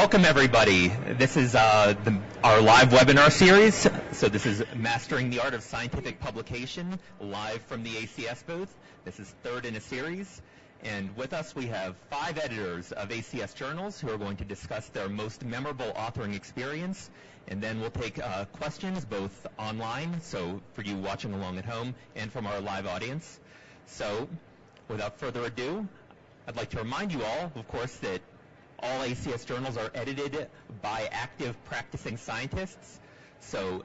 Welcome, everybody. This is our live webinar series. So this is Mastering the Art of Scientific Publication, live from the ACS booth. This is third in a series. And with us, we have 5 editors of ACS journals who are going to discuss their most memorable authoring experience. And then we'll take questions both online, so for you watching along at home, and from our live audience. So without further ado, I'd like to remind you all, of course, that all ACS journals are edited by active practicing scientists, so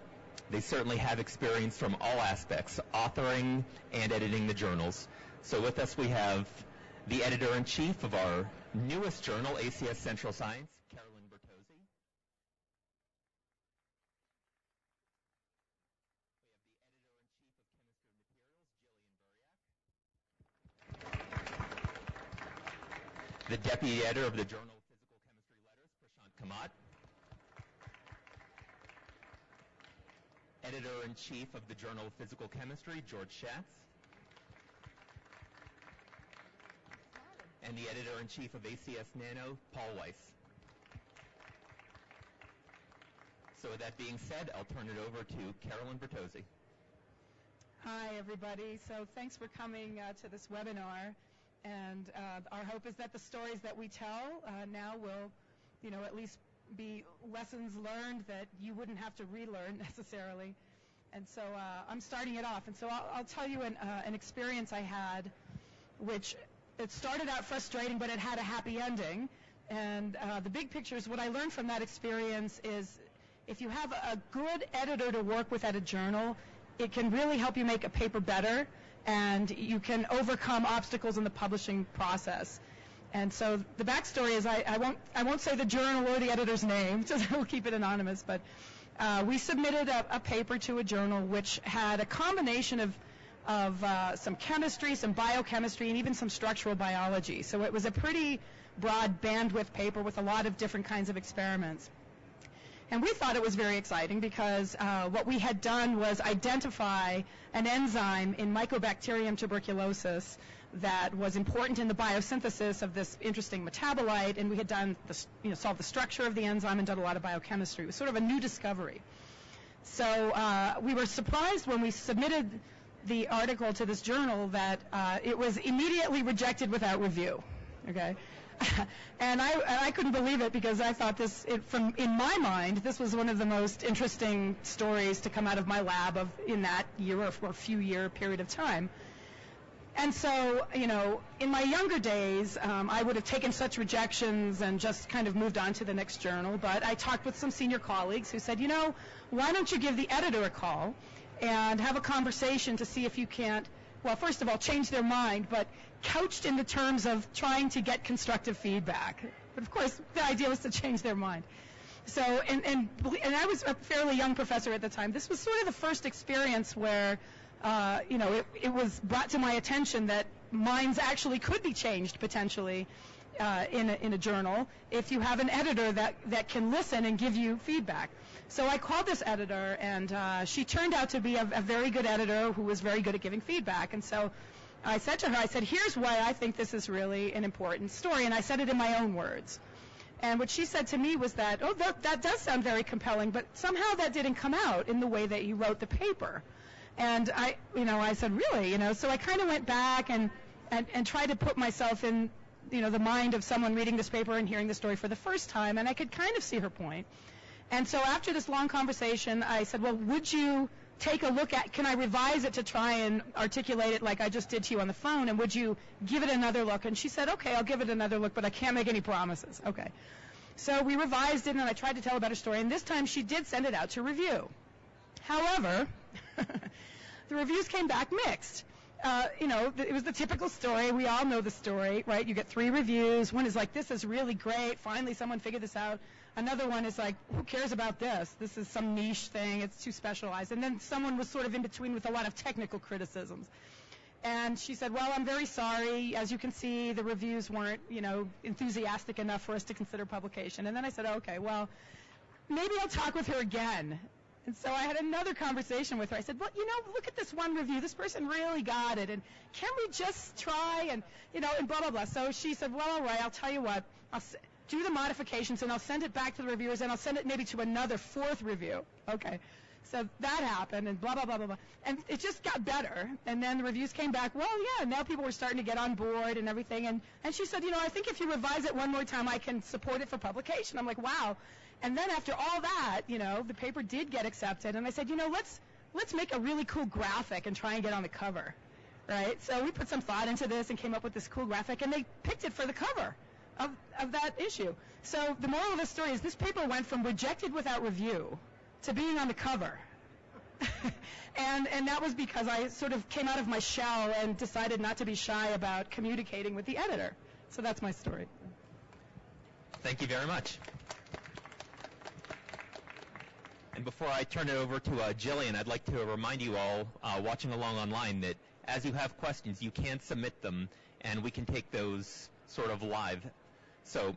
they certainly have experience from all aspects, authoring and editing the journals. So with us we have the editor-in-chief of our newest journal, ACS Central Science, Carolyn Bertozzi. We have the editor-in-chief of Chemistry and Materials, Jillian Bertozzi. The deputy editor of the Journal of Physical Chemistry Letters, Prashant Kamat. Editor-in-chief of the Journal of Physical Chemistry, Schatz. And the editor-in-chief of ACS Nano, Weiss. So with that being said, I'll turn it over to Carolyn Bertozzi. Hi, everybody. So thanks for coming to this webinar. And our hope is that the stories that we tell now will, at least be lessons learned that you wouldn't have to relearn necessarily. And so I'm starting it off. And so I'll tell you an experience I had, which it started out frustrating, but it had a happy ending. And the big picture is what I learned from that experience is if you have a good editor to work with at a journal, it can really help you make a paper better, and you can overcome obstacles in the publishing process. And so the backstory is I won't say the journal or the editor's name, so we'll keep it anonymous, but we submitted a paper to a journal which had a combination of some chemistry, some biochemistry, and even some structural biology. So it was a pretty broad bandwidth paper with a lot of different kinds of experiments. And we thought it was very exciting because what we had done was identify an enzyme in Mycobacterium tuberculosis that was important in the biosynthesis of this interesting metabolite, and we had done solved the structure of the enzyme and done a lot of biochemistry. It was sort of a new discovery. So we were surprised when we submitted the article to this journal that it was immediately rejected without review. Okay. And I couldn't believe it because I thought in my mind, this was one of the most interesting stories to come out of my lab in that year or for a few year period of time. And so, in my younger days, I would have taken such rejections and just kind of moved on to the next journal. But I talked with some senior colleagues who said, why don't you give the editor a call and have a conversation to see if you can't, well, first of all, change their mind, but couched in the terms of trying to get constructive feedback. But of course, the idea was to change their mind. So, and I was a fairly young professor at the time. This was sort of the first experience where, it was brought to my attention that minds actually could be changed potentially in a journal if you have an editor that can listen and give you feedback. So I called this editor, and she turned out to be a very good editor who was very good at giving feedback. And so I said to her, here's why I think this is really an important story, and I said it in my own words. And what she said to me was that, that does sound very compelling, but somehow that didn't come out in the way that you wrote the paper. And I said, really? So I kind of went back and tried to put myself in, the mind of someone reading this paper and hearing the story for the first time, and I could kind of see her point. And so after this long conversation, I said, well, would you take a look can I revise it to try and articulate it like I just did to you on the phone, and would you give it another look? And she said, okay, I'll give it another look, but I can't make any promises. Okay. So we revised it, and I tried to tell a better story, and this time she did send it out to review. However, the reviews came back mixed. It was the typical story. We all know the story, right? You get 3 reviews. One is like, this is really great. Finally, someone figured this out. Another one is like, who cares about this? This is some niche thing. It's too specialized. And then someone was sort of in between with a lot of technical criticisms. And she said, well, I'm very sorry. As you can see, the reviews weren't, enthusiastic enough for us to consider publication. And then I said, okay, well, maybe I'll talk with her again. And so I had another conversation with her. I said, well, look at this one review. This person really got it. And can we just try and, and blah, blah, blah. So she said, well, all right, I'll tell you what. do the modifications, and I'll send it back to the reviewers, and I'll send it maybe to another fourth review. Okay. So that happened, and blah, blah, blah, blah, blah. And it just got better. And then the reviews came back, well, yeah, now people were starting to get on board and everything. And she said, I think if you revise it one more time, I can support it for publication. I'm like, wow. And then after all that, the paper did get accepted. And I said, let's make a really cool graphic and try and get on the cover, right? So we put some thought into this and came up with this cool graphic, and they picked it for the cover of that issue. So the moral of the story is this paper went from rejected without review to being on the cover. and that was because I sort of came out of my shell and decided not to be shy about communicating with the editor. So that's my story. Thank you very much. And before I turn it over to Jillian, I'd like to remind you all watching along online that as you have questions, you can submit them, and we can take those sort of live. So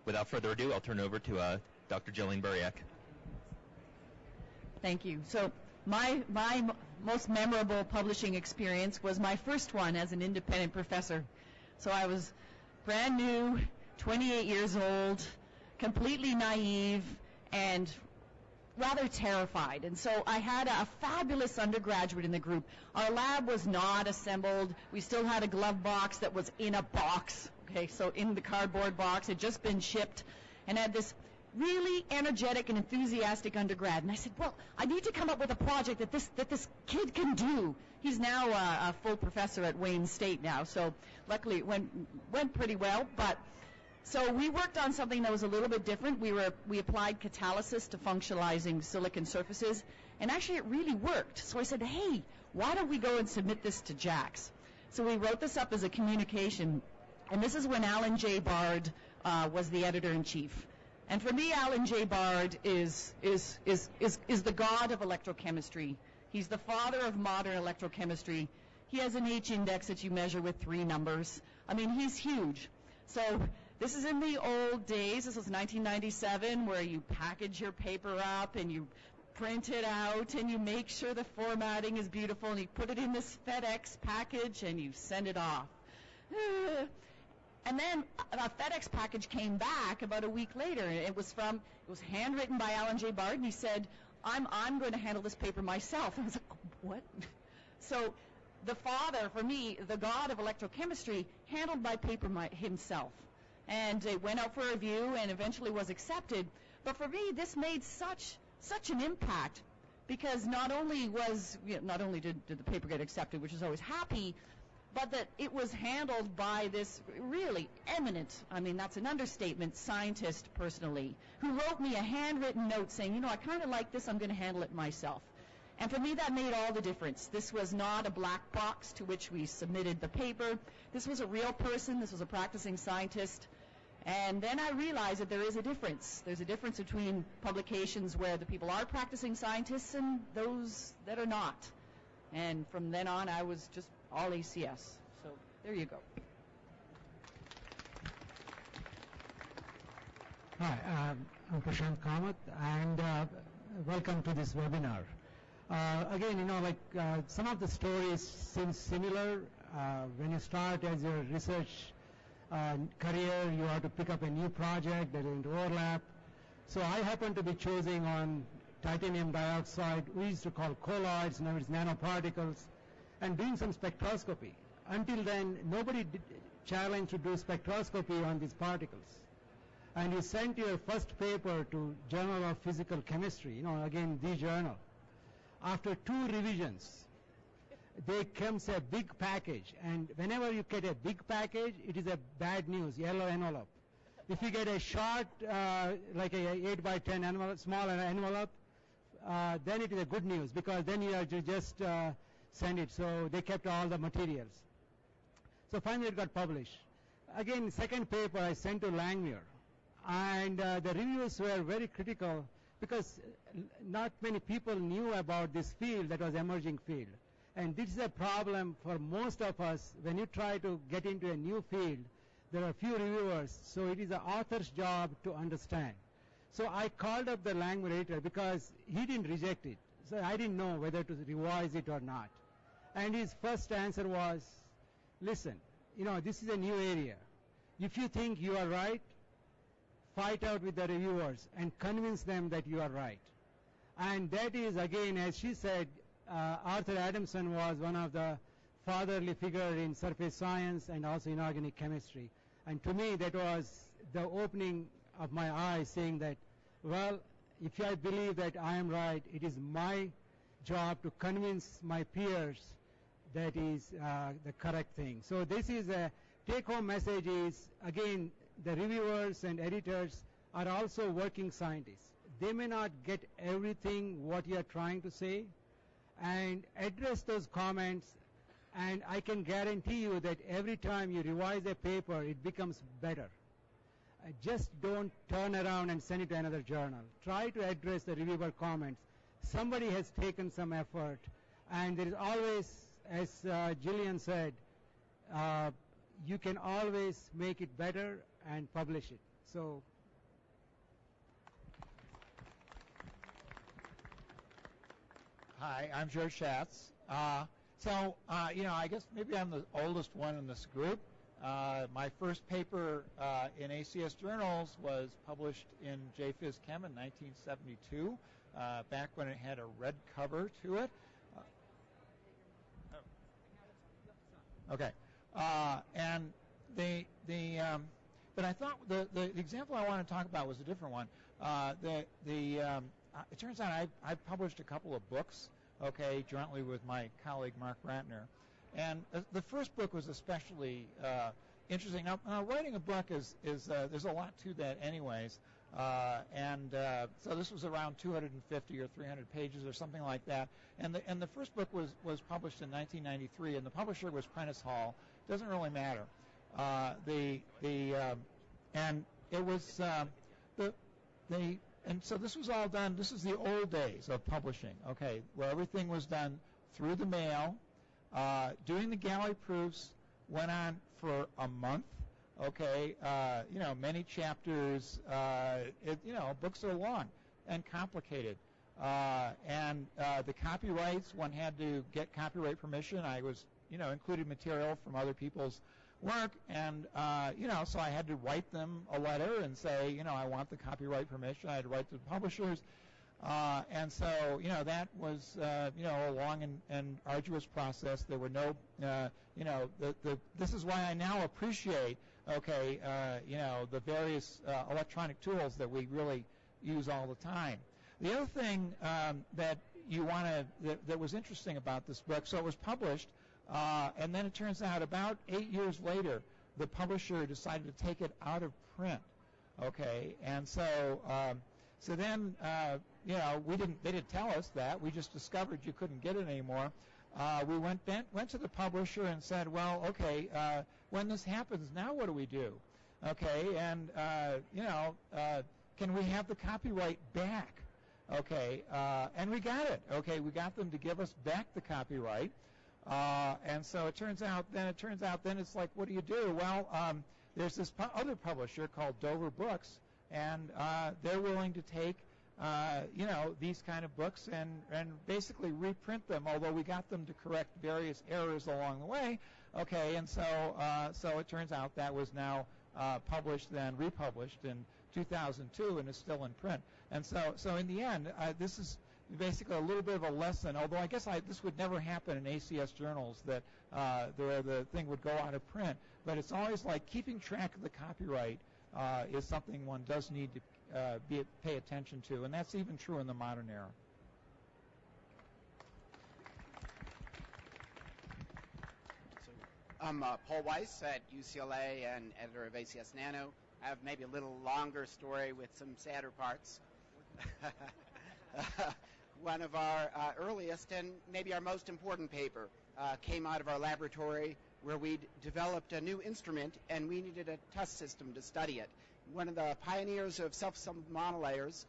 without further ado, I'll turn it over to Dr. Jillian Buriak. Thank you. So my most memorable publishing experience was my first one as an independent professor. So I was brand new, 28 years old, completely naive, and rather terrified. And so I had a fabulous undergraduate in the group. Our lab was not assembled. We still had a glove box that was in a box. Okay, so in the cardboard box, it had just been shipped, and had this really energetic and enthusiastic undergrad. And I said, well, I need to come up with a project that this kid can do. He's now a full professor at Wayne State now, so luckily it went pretty well. But so we worked on something that was a little bit different. We applied catalysis to functionalizing silicon surfaces, and actually it really worked. So I said, hey, why don't we go and submit this to JAX? So we wrote this up as a communication, and this is when Alan J. Bard was the editor-in-chief. And for me, Alan J. Bard is the god of electrochemistry. He's the father of modern electrochemistry. He has an H index that you measure with 3 numbers. I mean, he's huge. So this is in the old days. This was 1997, where you package your paper up and you print it out and you make sure the formatting is beautiful and you put it in this FedEx package and you send it off. And then a FedEx package came back about a week later, and it was handwritten by Alan J. Bard, and he said, I'm going to handle this paper myself. And I was like, what? So the father, for me, the god of electrochemistry, handled my paper himself. And it went out for review and eventually was accepted. But for me, this made such an impact, because not only did the paper get accepted, which is always happy, but that it was handled by this really eminent, I mean, that's an understatement, scientist personally, who wrote me a handwritten note saying, I kind of like this, I'm going to handle it myself. And for me, that made all the difference. This was not a black box to which we submitted the paper. This was a real person. This was a practicing scientist. And then I realized that there is a difference. There's a difference between publications where the people are practicing scientists and those that are not. And from then on, I was just all ACS. So there you go. Hi, I'm Prashant Kamat, and welcome to this webinar. Again, some of the stories seem similar. When you start as your research career, you have to pick up a new project that will overlap. So I happen to be choosing on titanium dioxide. We used to call colloids, now it's nanoparticles, and doing some spectroscopy. Until then, nobody challenged to do spectroscopy on these particles. And you sent your first paper to Journal of Physical Chemistry, again, the journal. After 2 revisions, they comes a big package, and whenever you get a big package, it is a bad news, yellow envelope. If you get a short, like a 8 by 10 envelope, small envelope, then it is a good news, because then you have to just send it. So they kept all the materials. So finally it got published. Again, second paper I sent to Langmuir, and the reviews were very critical, because not many people knew about this field that was emerging field. And this is a problem for most of us. When you try to get into a new field, there are few reviewers, so it is the author's job to understand. So I called up the Langmuir editor, because he didn't reject it. So I didn't know whether to revise it or not. And his first answer was, listen, this is a new area. If you think you are right, fight out with the reviewers and convince them that you are right. And that is, again, as she said, Arthur Adamson was one of the fatherly figure in surface science and also in organic chemistry. And to me, that was the opening of my eyes, saying that, well, if I believe that I am right, it is my job to convince my peers that is the correct thing. So this is a take-home message is, again, the reviewers and editors are also working scientists. They may not get everything what you are trying to say, and address those comments, and I can guarantee you that every time you revise a paper, it becomes better. Just don't turn around and send it to another journal. Try to address the reviewer comments. Somebody has taken some effort, and there is always, as Jillian said, you can always make it better and publish it. So. Hi, I'm George Schatz. I guess maybe I'm the oldest one in this group. My first paper in ACS journals was published in JPhys Chem in 1972, back when it had a red cover to it. But I thought the example I want to talk about was a different one. It turns out I published a couple of books, jointly with my colleague Mark Ratner. And the first book was especially interesting. Now, writing a book is there's a lot to that anyways. So this was around 250 or 300 pages or something like that. And the first book was published in 1993, and the publisher was Prentice Hall. Doesn't really matter. And so this was all done. This is the old days of publishing, where everything was done through the mail. Doing the galley proofs went on for a month. Many chapters. Books are long and complicated. The copyrights, one had to get copyright permission. I was, included material from other people's work, and so I had to write them a letter and say, I want the copyright permission. I had to write to the publishers, and so that was a long and arduous process. There were no, this is why I now appreciate, the various electronic tools that we really use all the time. The other thing that was interesting about this book, so it was published. And then it turns out about 8 years later, the publisher decided to take it out of print. And so then they didn't tell us that. We just discovered you couldn't get it anymore. We went to the publisher and said, well, when this happens, now what do we do? And can we have the copyright back? And we got it. We got them to give us back the copyright. And so it turns out then it's like, what do you do? Well, there's this other publisher called Dover Books, and they're willing to take, these kind of books and basically reprint them, although we got them to correct various errors along the way. And so it turns out that was now published, then republished in 2002, and is still in print. And so in the end, this is basically a little bit of a lesson, although I guess this would never happen in ACS journals, that the thing would go out of print. But it's always like keeping track of the copyright is something one does need to pay attention to, and that's even true in the modern era. I'm Paul Weiss at UCLA and editor of ACS Nano. I have maybe a little longer story with some sadder parts. One of our earliest and maybe our most important paper came out of our laboratory, where we'd developed a new instrument and we needed a test system to study it. One of the pioneers of self-assembled monolayers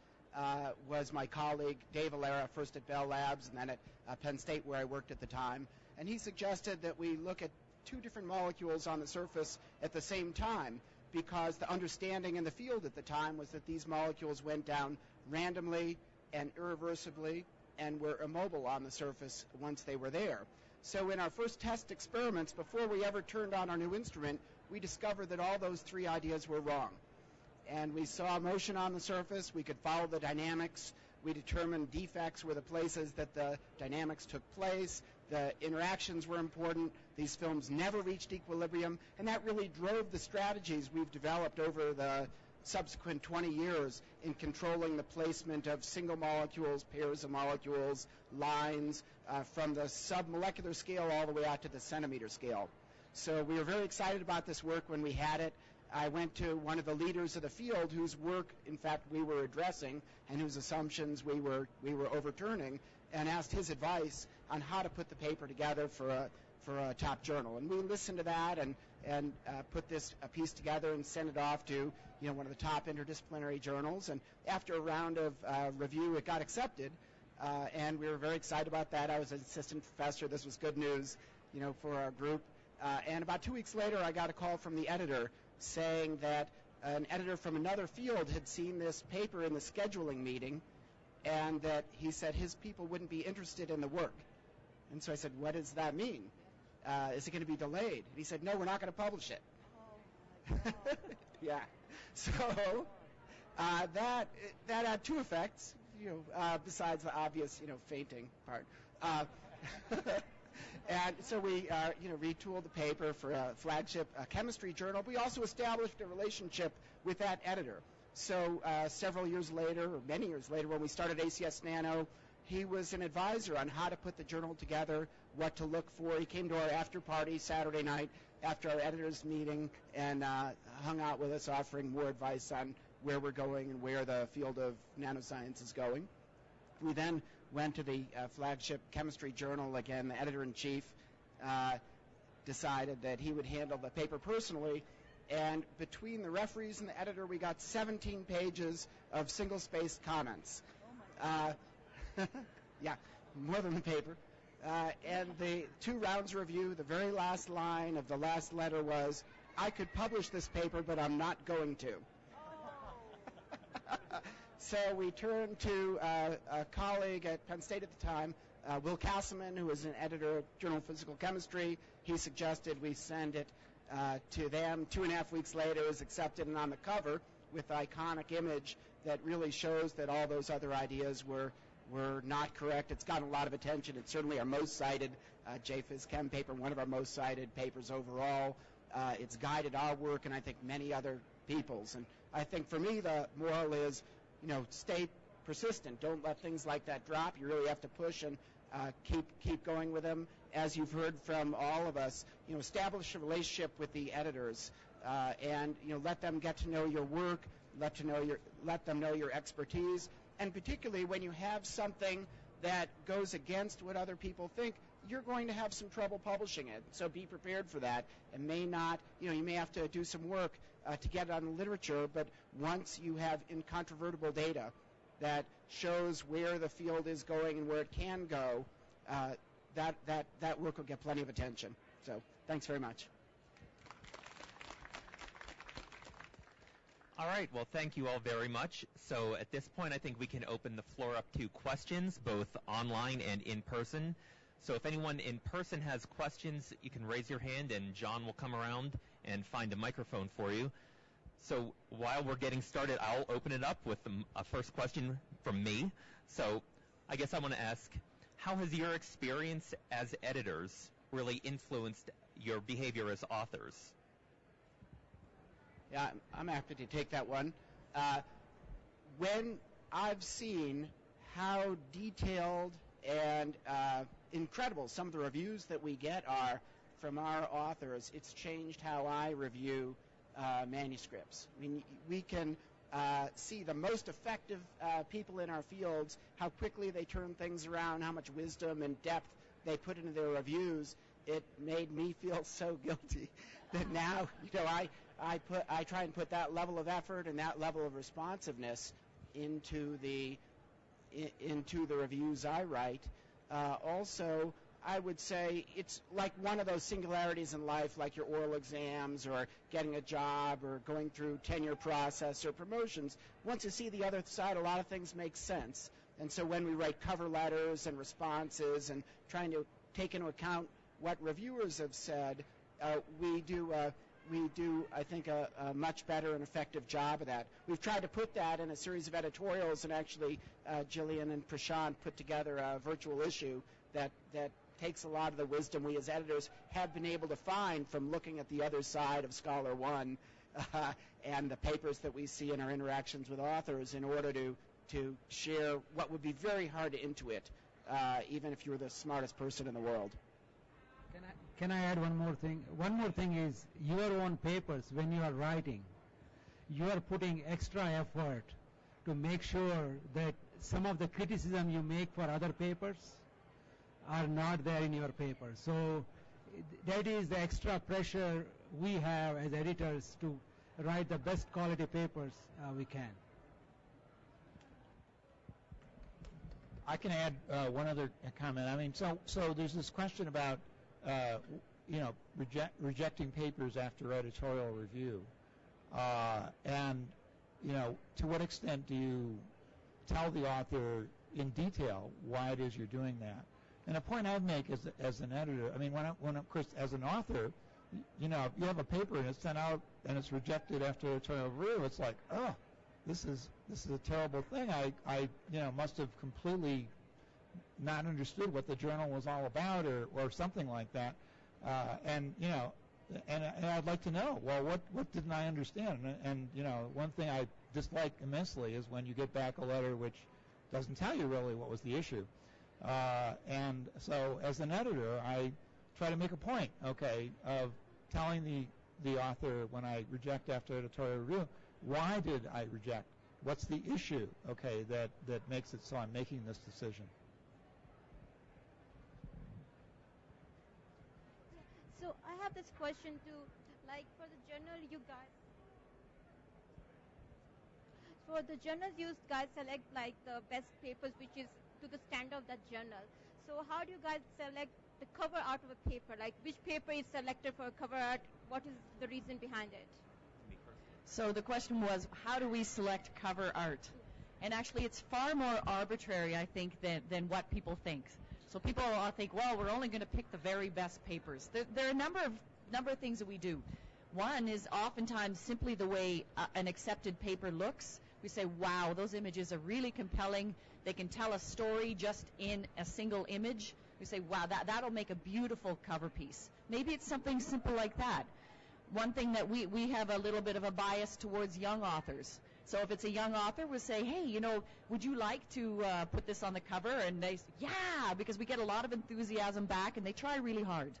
was my colleague Dave Valera, first at Bell Labs and then at Penn State, where I worked at the time. And he suggested that we look at two different molecules on the surface at the same time, because the understanding in the field at the time was that these molecules went down randomly and irreversibly and were immobile on the surface once they were there. So in our first test experiments, before we ever turned on our new instrument, we discovered that all those three ideas were wrong. and we saw motion on the surface. We could follow the dynamics. We determined defects were the places that the dynamics took place. The interactions were important. These films never reached equilibrium, and that really drove the strategies we've developed over the subsequent 20 years in controlling the placement of single molecules, pairs of molecules, lines, from the submolecular scale all the way out to the centimeter scale. So we were very excited about this work when we had it. I went to one of the leaders of the field whose work, in fact, we were addressing and whose assumptions we were overturning, and asked his advice on how to put the paper together for a top journal. And we listened to that and put this piece together and sent it off to one of the top interdisciplinary journals. And after a round of review, it got accepted, and we were very excited about that. I was an assistant professor. This was good news, for our group. And about 2 weeks later, I got a call from the editor saying that an editor from another field had seen this paper in the scheduling meeting, and that he said his people wouldn't be interested in the work. And so I said, what does that mean? Is it going to be delayed? And he said, no, we're not going to publish it. Oh, my God. Yeah. So that had two effects, besides the obvious, fainting part. And so we, retooled the paper for a flagship chemistry journal. We also established a relationship with that editor. So several years later, or many years later, when we started ACS Nano, he was an advisor on how to put the journal together, what to look for. He came to our after party Saturday night after our editors meeting and hung out with us, offering more advice on where we're going and where the field of nanoscience is going. We then went to the flagship chemistry journal. Again, the editor-in-chief decided that he would handle the paper personally, and between the referees and the editor, we got 17 pages of single-spaced comments. Yeah, more than the paper. And the 2 rounds of review, the very last line of the last letter was, I could publish this paper, but I'm not going to. So we turned to a colleague at Penn State at the time, Will Castleman, who was an editor of Journal of Physical Chemistry. He suggested we send it to them. 2.5 weeks later, it was accepted, and on the cover, with the iconic image that really shows that all those other ideas were not correct. It's gotten a lot of attention. It's certainly our most cited JPhys Chem paper, one of our most cited papers overall. It's guided our work and I think many other people's. And I think for me the moral is, stay persistent. Don't let things like that drop. You really have to push and keep going with them. As you've heard from all of us, establish a relationship with the editors and let them get to know your work, let them know your expertise. And particularly when you have something that goes against what other people think, you're going to have some trouble publishing it. So be prepared for that. And may not, you may have to do some work to get it on the literature, but once you have incontrovertible data that shows where the field is going and where it can go, that work will get plenty of attention. So thanks very much. All right, well, thank you all very much. So at this point, I think we can open the floor up to questions, both online and in person. So if anyone in person has questions, you can raise your hand, and John will come around and find a microphone for you. So while we're getting started, I'll open it up with a first question from me. So I guess I want to ask, how has your experience as editors really influenced your behavior as authors? Yeah, I'm happy to take that one. When I've seen how detailed and incredible some of the reviews that we get are from our authors, it's changed how I review manuscripts. I mean, we can see the most effective people in our fields, how quickly they turn things around, how much wisdom and depth they put into their reviews. It made me feel so guilty that now, I try and put that level of effort and that level of responsiveness into the reviews I write. Also, I would say it's like one of those singularities in life, like your oral exams or getting a job or going through tenure process or promotions. Once you see the other side, a lot of things make sense. And so when we write cover letters and responses and trying to take into account what reviewers have said, we do we do, I think, a much better and effective job of that. We've tried to put that in a series of editorials, and actually Jillian and Prashant put together a virtual issue that takes a lot of the wisdom we as editors have been able to find from looking at the other side of Scholar One and the papers that we see in our interactions with authors in order to share what would be very hard to intuit, even if you were the smartest person in the world. Can I add one more thing? One more thing is your own papers, when you are writing, you are putting extra effort to make sure that some of the criticism you make for other papers are not there in your paper. So that is the extra pressure we have as editors to write the best quality papers we can. I can add one other comment. I mean, so there's this question about rejecting papers after editorial review, and to what extent do you tell the author in detail why it is you're doing that? And a point I'd make as an editor, I mean, when of course as an author, if you have a paper and it's sent out and it's rejected after editorial review, it's like, oh, this is a terrible thing. I must have completely not understood what the journal was all about, or something like that. And I'd like to know, well, what didn't I understand? And one thing I dislike immensely is when you get back a letter which doesn't tell you really what was the issue. And so as an editor, I try to make a point, of telling the author when I reject after editorial review, why did I reject? What's the issue, that makes it so I'm making this decision? So I have this question too, like for the journal you guys select like the best papers which is to the standard of that journal. So how do you guys select the cover art of a paper? Like which paper is selected for cover art? What is the reason behind it? So the question was, how do we select cover art? And actually it's far more arbitrary, I think, than what people think. So people think, well, we're only going to pick the very best papers. There are a number of things that we do. One is oftentimes simply the way an accepted paper looks. We say, wow, those images are really compelling. They can tell a story just in a single image. We say, wow, that'll make a beautiful cover piece. Maybe it's something simple like that. One thing that we have a little bit of a bias towards young authors. So if it's a young author, we'll say, hey, would you like to put this on the cover? And they say, yeah, because we get a lot of enthusiasm back, and they try really hard.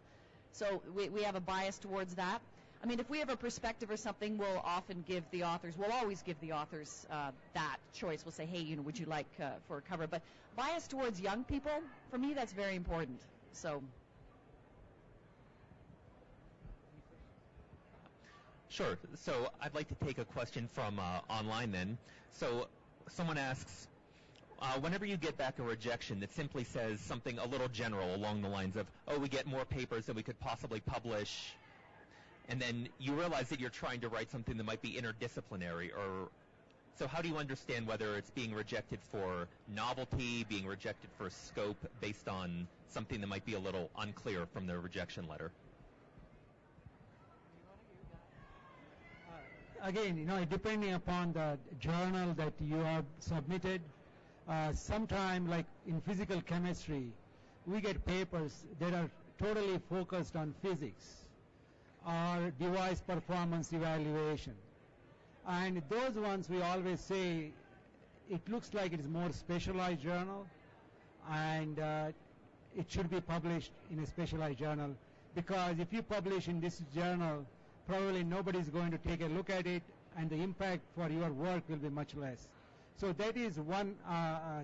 So we have a bias towards that. I mean, if we have a perspective or something, we'll always give the authors that choice. We'll say, hey, would you like for a cover? But bias towards young people, for me, that's very important. So. Sure. So I'd like to take a question from online then. So someone asks, whenever you get back a rejection that simply says something a little general along the lines of, oh, we get more papers than we could possibly publish, and then you realize that you're trying to write something that might be interdisciplinary, so how do you understand whether it's being rejected for novelty, being rejected for scope based on something that might be a little unclear from the rejection letter? Again, depending upon the journal that you have submitted, sometime like in physical chemistry, we get papers that are totally focused on physics or device performance evaluation. And those ones we always say it looks like it is more specialized journal, and it should be published in a specialized journal, because if you publish in this journal, probably nobody is going to take a look at it, and the impact for your work will be much less. So that is one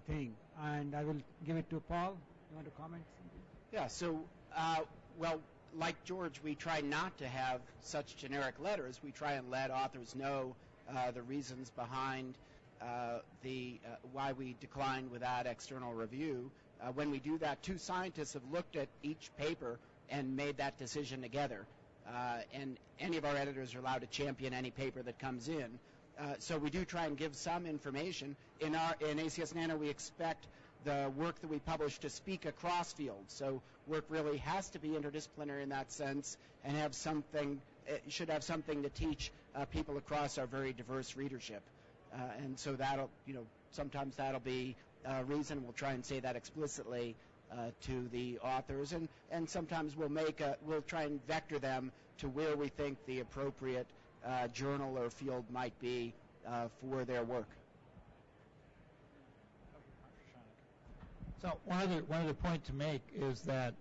thing, and I will give it to Paul. You want to comment something? Yeah, so, well, like George, we try not to have such generic letters. We try and let authors know the reasons behind why we decline without external review. When we do that, two scientists have looked at each paper and made that decision together. And any of our editors are allowed to champion any paper that comes in. So we do try and give some information. In ACS Nano, we expect the work that we publish to speak across fields. So work really has to be interdisciplinary in that sense and have something should have something to teach people across our very diverse readership. And so that'll, sometimes that'll be a reason. We'll try and say that explicitly to the authors, and sometimes we'll try and vector them to where we think the appropriate journal or field might be for their work. So one other point to make is that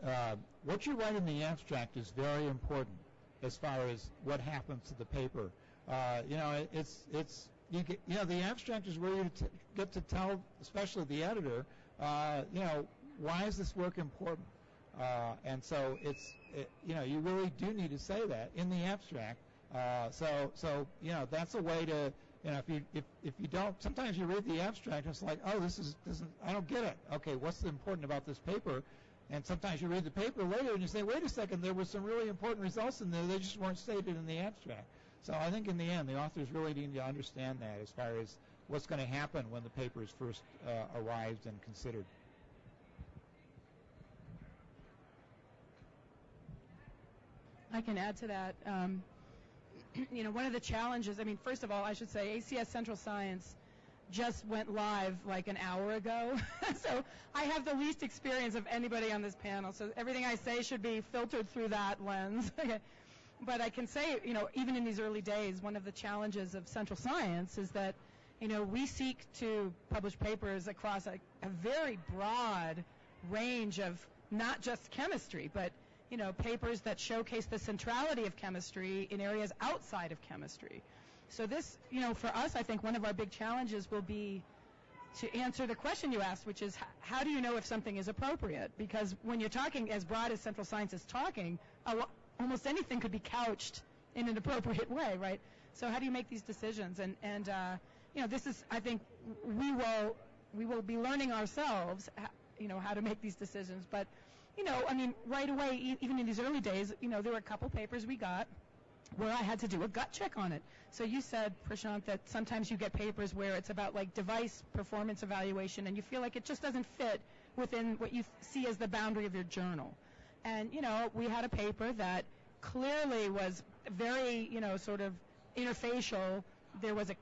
what you write in the abstract is very important as far as what happens to the paper. The abstract is where you get to tell, especially the editor, why is this work important? And so you really do need to say that in the abstract. So that's a way to, if you don't, sometimes you read the abstract and it's like, oh, I don't get it. Okay, what's important about this paper? And sometimes you read the paper later and you say, wait a second, there were some really important results in there. They just weren't stated in the abstract. So I think in the end, the authors really need to understand that as far as what's going to happen when the paper is first arrived and considered. I can add to that. One of the challenges, first of all, I should say ACS Central Science just went live like an hour ago. So I have the least experience of anybody on this panel. So everything I say should be filtered through that lens. Okay. But I can say, even in these early days, one of the challenges of Central Science is that, we seek to publish papers across a very broad range of not just chemistry, but papers that showcase the centrality of chemistry in areas outside of chemistry. So this, for us, I think one of our big challenges will be to answer the question you asked, which is how do you know if something is appropriate? Because when you're talking as broad as Central Science is talking, almost anything could be couched in an appropriate way, right? So how do you make these decisions? And this is, I think, we will be learning ourselves, how to make these decisions. But right away, even in these early days, there were a couple papers we got where I had to do a gut check on it. So you said, Prashant, that sometimes you get papers where it's about like device performance evaluation and you feel like it just doesn't fit within what you see as the boundary of your journal. And, we had a paper that clearly was very, sort of interfacial. There was a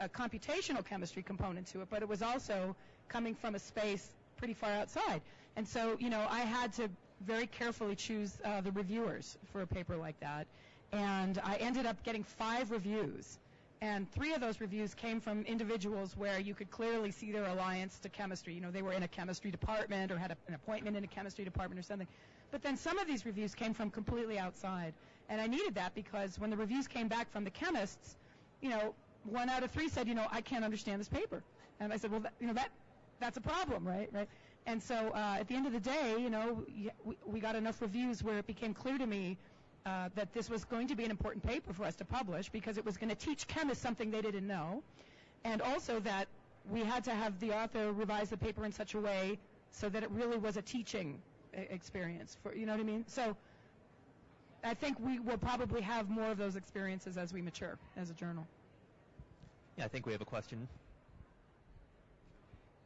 computational chemistry component to it, but it was also coming from a space pretty far outside. And so, I had to very carefully choose the reviewers for a paper like that. And I ended up getting 5 reviews. And 3 of those reviews came from individuals where you could clearly see their alliance to chemistry. They were in a chemistry department or had an appointment in a chemistry department or something. But then some of these reviews came from completely outside. And I needed that because when the reviews came back from the chemists, 1 out of 3 said, I can't understand this paper. And I said, well, that's a problem, right? And so at the end of the day, we got enough reviews where it became clear to me that this was going to be an important paper for us to publish because it was going to teach chemists something they didn't know, and also that we had to have the author revise the paper in such a way so that it really was a teaching experience. You know what I mean? So I think we will probably have more of those experiences as we mature as a journal. Yeah, I think we have a question.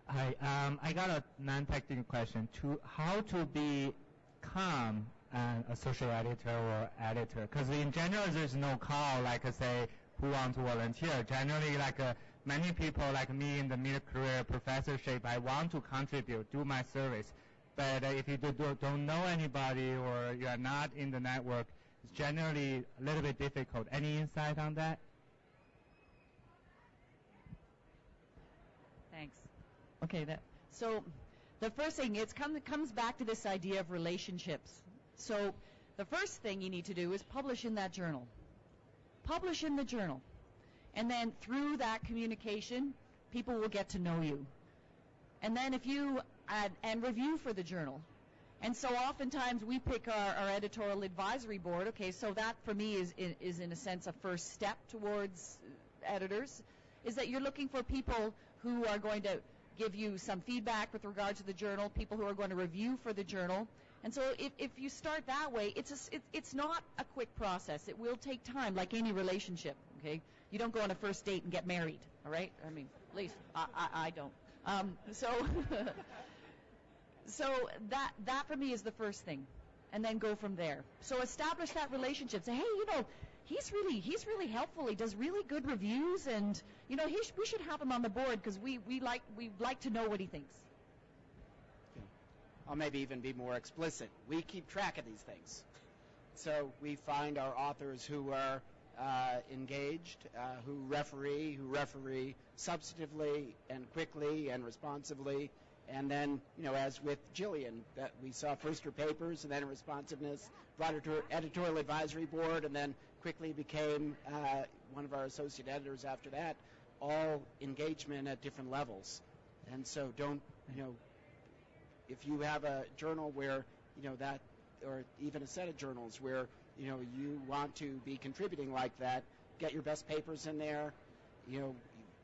Hi, I got a non-technical question. How to become an associate editor or editor? Because in general, there's no call, like say, who want to volunteer. Generally, many people like me in the mid-career professorship, I want to contribute, do my service. But if you don't know anybody or you are not in the network, it's generally a little bit difficult. Any insight on that? Thanks. Okay, so the first thing, it comes back to this idea of relationships. So the first thing you need to do is publish in that journal. Publish in the journal. And then through that communication, people will get to know you. And then if you add and review for the journal. And so oftentimes we pick our editorial advisory board. Okay, so that for me is in a sense a first step towards editors, is that you're looking for people who are going to give you some feedback with regard to the journal, people who are going to review for the journal. And so if you start that way, it's not a quick process. It will take time, like any relationship, okay? You don't go on a first date and get married, all right? I mean, at least I don't. So that for me is the first thing, and then go from there. So establish that relationship. Say, hey, he's really helpful. He does really good reviews, and we should have him on the board because we like to know what he thinks. I'll maybe even be more explicit. We keep track of these things. So we find our authors who are engaged, who referee substantively and quickly and responsively. And then, as with Jillian, that we saw first her papers and then her responsiveness, brought her to her editorial advisory board, and then quickly became one of our associate editors after that, all engagement at different levels. And so if you have a journal where, that, or even a set of journals where, you want to be contributing like that, get your best papers in there,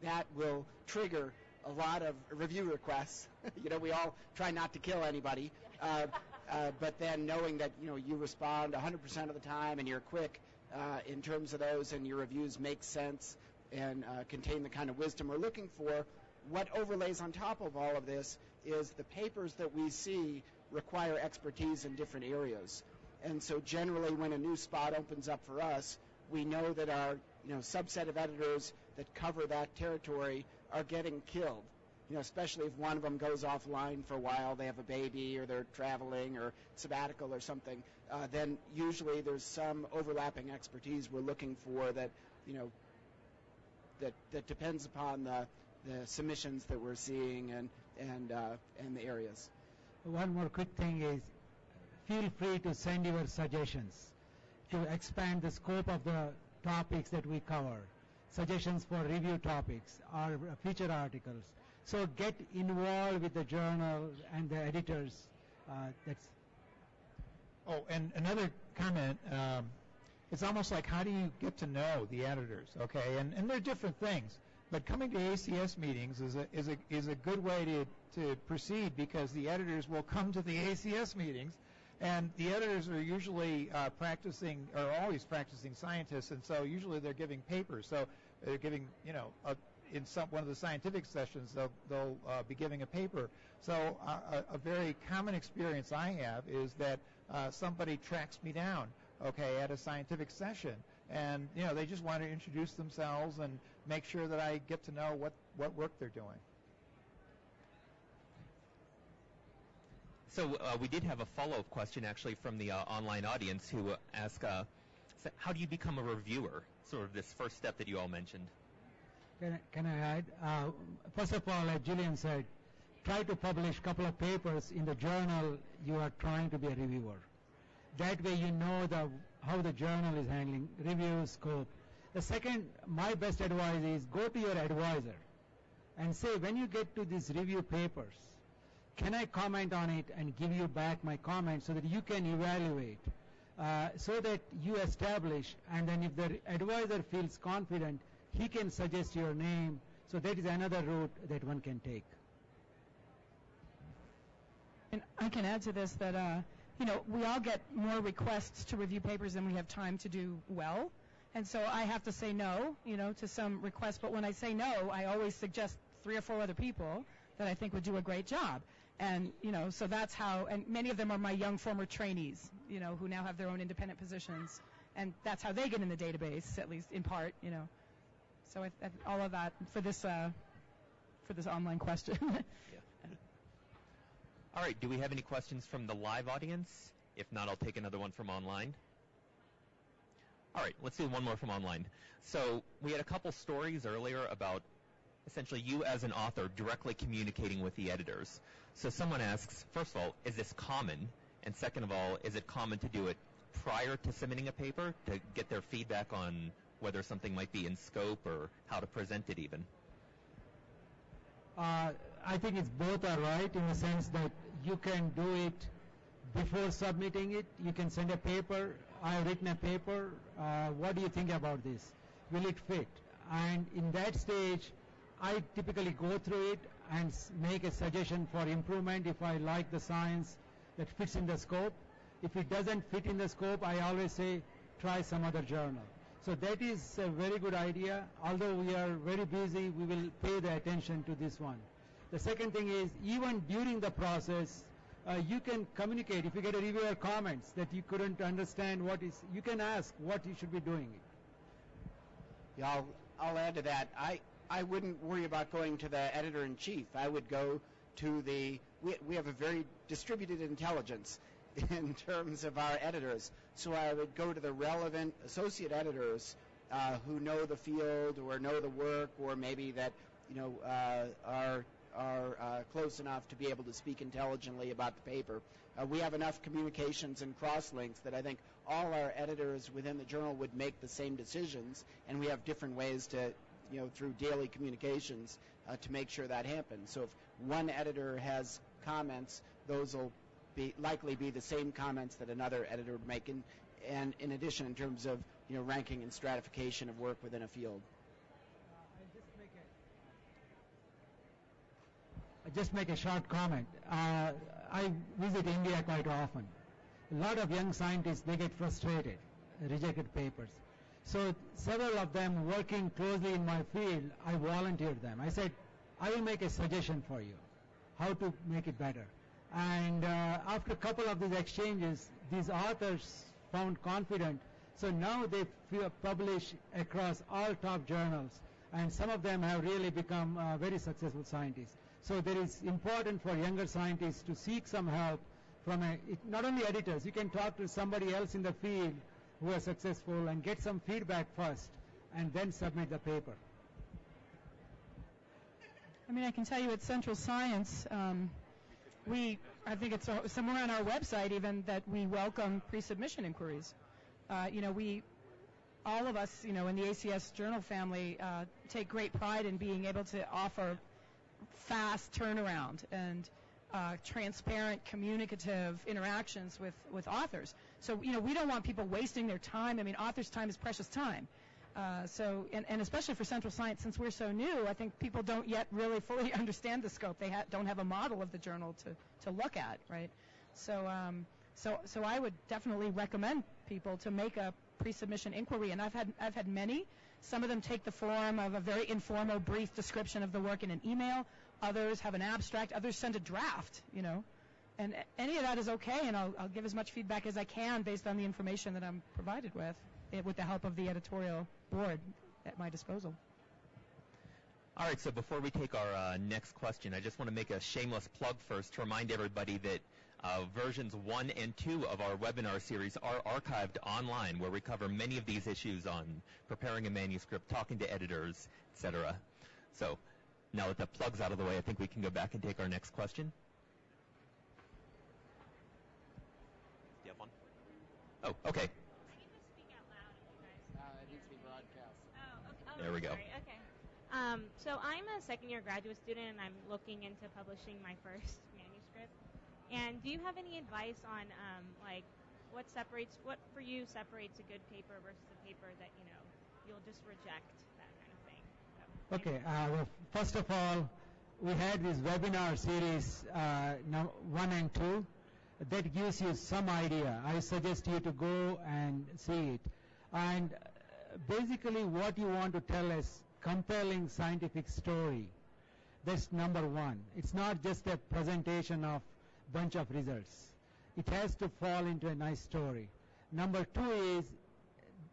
that will trigger a lot of review requests. We all try not to kill anybody, but then knowing that, you respond 100% of the time and you're quick in terms of those and your reviews make sense and contain the kind of wisdom we're looking for, what overlays on top of all of this is the papers that we see require expertise in different areas. And so generally when a new spot opens up for us, we know that our subset of editors that cover that territory are getting killed. Especially if one of them goes offline for a while, they have a baby or they're traveling or sabbatical or something, then usually there's some overlapping expertise we're looking for that, that depends upon the submissions that we're seeing and the areas. One more quick thing is, feel free to send your suggestions to expand the scope of the topics that we cover, suggestions for review topics or feature articles. So get involved with the journal and the editors. And another comment, it's almost like how do you get to know the editors, okay? And they're different things. But coming to ACS meetings is a good way to proceed because the editors will come to the ACS meetings, and the editors are usually always practicing scientists, and so usually they're giving papers. So they're giving, in one of the scientific sessions, they'll be giving a paper. So a very common experience I have is that somebody tracks me down, okay, at a scientific session. And, they just want to introduce themselves and make sure that I get to know what work they're doing. So we did have a follow-up question, actually, from the online audience who asked, how do you become a reviewer? Sort of this first step that you all mentioned. Can I add? First of all, like Jillian said, try to publish a couple of papers in the journal you are trying to be a reviewer. That way you know how the journal is handling review scope. The second, my best advice is go to your advisor and say, when you get to these review papers, can I comment on it and give you back my comments so that you can evaluate, so that you establish, and then if the advisor feels confident, he can suggest your name. So that is another route that one can take. And I can add to this that, we all get more requests to review papers than we have time to do well. And so I have to say no, to some requests. But when I say no, I always suggest 3 or 4 other people that I think would do a great job. And, so that's how, and many of them are my young former trainees, who now have their own independent positions. And that's how they get in the database, at least in part, So all of that for this online question. All right, do we have any questions from the live audience? If not, I'll take another one from online. All right, let's do one more from online. So we had a couple stories earlier about essentially you as an author directly communicating with the editors. So someone asks, first of all, is this common? And second of all, is it common to do it prior to submitting a paper to get their feedback on whether something might be in scope or how to present it even? I think it's both are right in the sense that you can do it before submitting it. You can send a paper. I have written a paper. What do you think about this? Will it fit? And in that stage, I typically go through it and make a suggestion for improvement if I like the science that fits in the scope. If it doesn't fit in the scope, I always say try some other journal. So that is a very good idea. Although we are very busy, we will pay the attention to this one. The second thing is, even during the process, you can communicate. If you get a reviewer comments that you couldn't understand you can ask what you should be doing. Yeah, I'll add to that. I wouldn't worry about going to the editor-in-chief. I would go to we have a very distributed intelligence in terms of our editors. So I would go to the relevant associate editors who know the field or know the work, or maybe that are close enough to be able to speak intelligently about the paper. We have enough communications and cross-links that I think all our editors within the journal would make the same decisions, and we have different ways to, through daily communications, to make sure that happens. So if one editor has comments, those will likely be the same comments that another editor would make, and in addition, in terms of ranking and stratification of work within a field. I just make a short comment. I visit India quite often. A lot of young scientists, they get frustrated, rejected papers. So several of them working closely in my field, I volunteered them. I said, I will make a suggestion for you, how to make it better. And after a couple of these exchanges, these authors found confident. So now they publish across all top journals, and some of them have really become very successful scientists. So there is important for younger scientists to seek some help from not only editors. You can talk to somebody else in the field who are successful and get some feedback first, and then submit the paper. I mean, I can tell you at Central Science, I think it's somewhere on our website even, that we welcome pre-submission inquiries. All of us, in the ACS journal family, take great pride in being able to offer fast turnaround and transparent, communicative interactions with authors. So, we don't want people wasting their time. I mean, authors' time is precious time. And especially for Central Science, since we're so new, I think people don't yet really fully understand the scope. They don't have a model of the journal to look at, right? So I would definitely recommend people to make a pre-submission inquiry, and I've had many. Some of them take the form of a very informal, brief description of the work in an email. Others have an abstract. Others send a draft, And any of that is okay, and I'll give as much feedback as I can based on the information that I'm provided with the help of the editorial board at my disposal. All right, so before we take our next question, I just want to make a shameless plug first to remind everybody that versions 1 and 2 of our webinar series are archived online, where we cover many of these issues on preparing a manuscript, talking to editors, etc. So now that the plug's out of the way, I think we can go back and take our next question. Do you have one? Oh, okay. There we go. Sorry. Okay. So I'm a second-year graduate student, and I'm looking into publishing my first manuscript. And do you have any advice on, what for you separates a good paper versus a paper that, you'll just reject, that kind of thing? So, okay. Well, first of all, we had this webinar series, 1 and 2. That gives you some idea. I suggest you to go and see it. And basically what you want to tell is compelling scientific story. That's number one. It's not just a presentation of bunch of results. It has to fall into a nice story. Number two is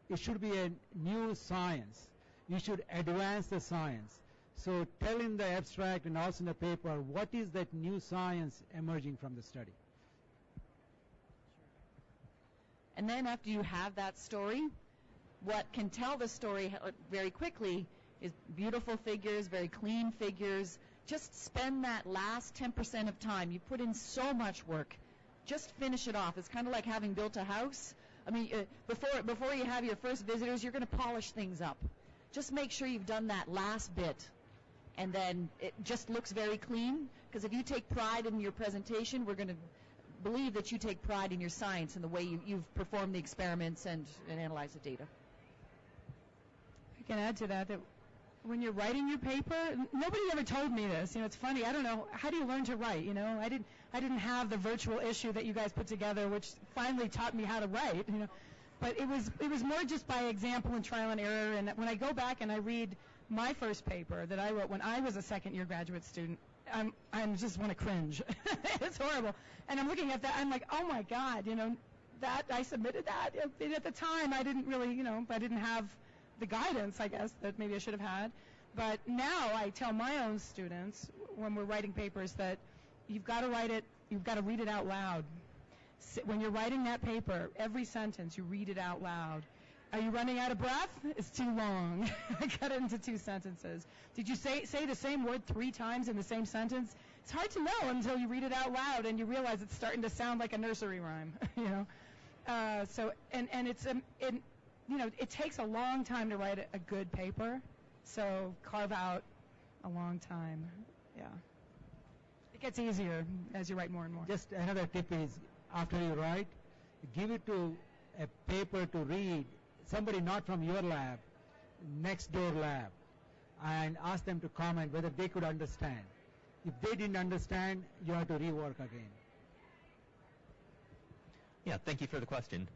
it should be a new science. You should advance the science. So tell in the abstract and also in the paper what is that new science emerging from the study. And then after you have that story, what can tell the story very quickly is beautiful figures, very clean figures. Just spend that last 10% of time. You put in so much work. Just finish it off. It's kind of like having built a house. I mean, before you have your first visitors, you're going to polish things up. Just make sure you've done that last bit. And then it just looks very clean. Because if you take pride in your presentation, we're going to believe that you take pride in your science and the way you've performed the experiments and analyzed the data. I can add to that when you're writing your paper, nobody ever told me this. It's funny. I don't know. How do you learn to write? I didn't have the virtual issue that you guys put together, which finally taught me how to write. But it was more just by example and trial and error. And when I go back and I read my first paper that I wrote when I was a second-year graduate student, I just want to cringe. It's horrible. And I'm looking at that. I'm like, oh my God, that I submitted that. At the time, I didn't really, I didn't have the guidance, I guess, that maybe I should have had. But now I tell my own students when we're writing papers that you've got to read it out loud. When you're writing that paper, every sentence you read it out loud. Are you running out of breath? It's too long. I cut it into 2 sentences. Did you say the same word 3 times in the same sentence? It's hard to know until you read it out loud and you realize it's starting to sound like a nursery rhyme. It takes a long time to write a good paper. So carve out a long time. Yeah. It gets easier as you write more and more. Just another tip is, after you write, give it to a paper to read, somebody not from your lab, next door lab, and ask them to comment whether they could understand. If they didn't understand, you have to rework again. Yeah, thank you for the question.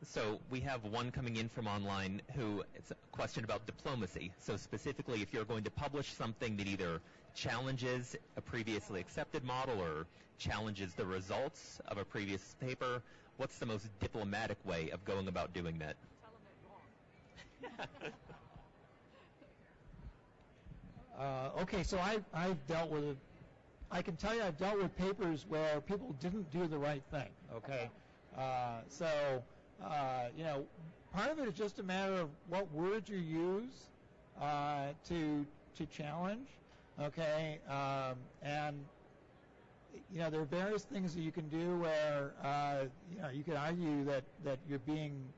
So we have one coming in from online who it's a question about diplomacy. So specifically, if you're going to publish something that either challenges a previously accepted model or challenges the results of a previous paper, what's the most diplomatic way of going about doing that? Okay, so I've dealt with, I can tell you I've dealt with papers where people didn't do the right thing, okay? Part of it is just a matter of what words you use to challenge, okay? There are various things that you can do where, you could argue that you're being,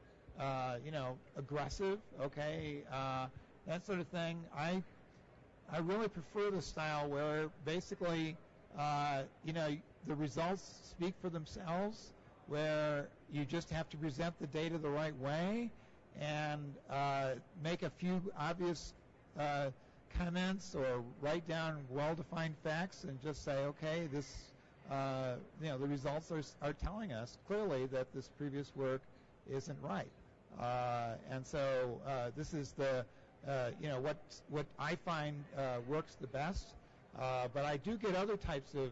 aggressive, okay? That sort of thing. I really prefer the style where basically, the results speak for themselves, where you just have to present the data the right way and make a few obvious comments or write down well-defined facts and just say, okay, this, the results are telling us clearly that this previous work isn't right. This is the, what I find works the best. But I do get other types of,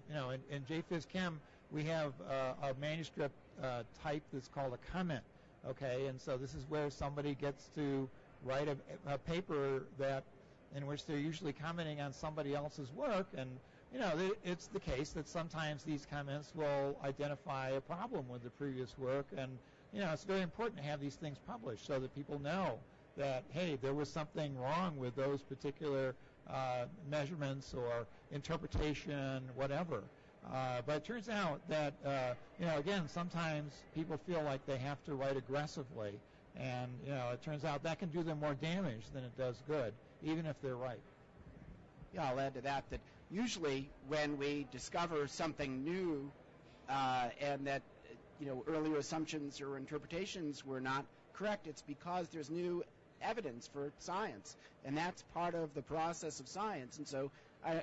in JPhys Chem, we have a manuscript type that's called a comment, okay? And so this is where somebody gets to write a paper in which they're usually commenting on somebody else's work, and it's the case that sometimes these comments will identify a problem with the previous work, and it's very important to have these things published so that people know that, hey, there was something wrong with those particular measurements or interpretation, whatever. But it turns out that, again, sometimes people feel like they have to write aggressively, and, it turns out that can do them more damage than it does good, even if they're right. Yeah, I'll add to that usually when we discover something new and that, earlier assumptions or interpretations were not correct, it's because there's new evidence for science, and that's part of the process of science. And so I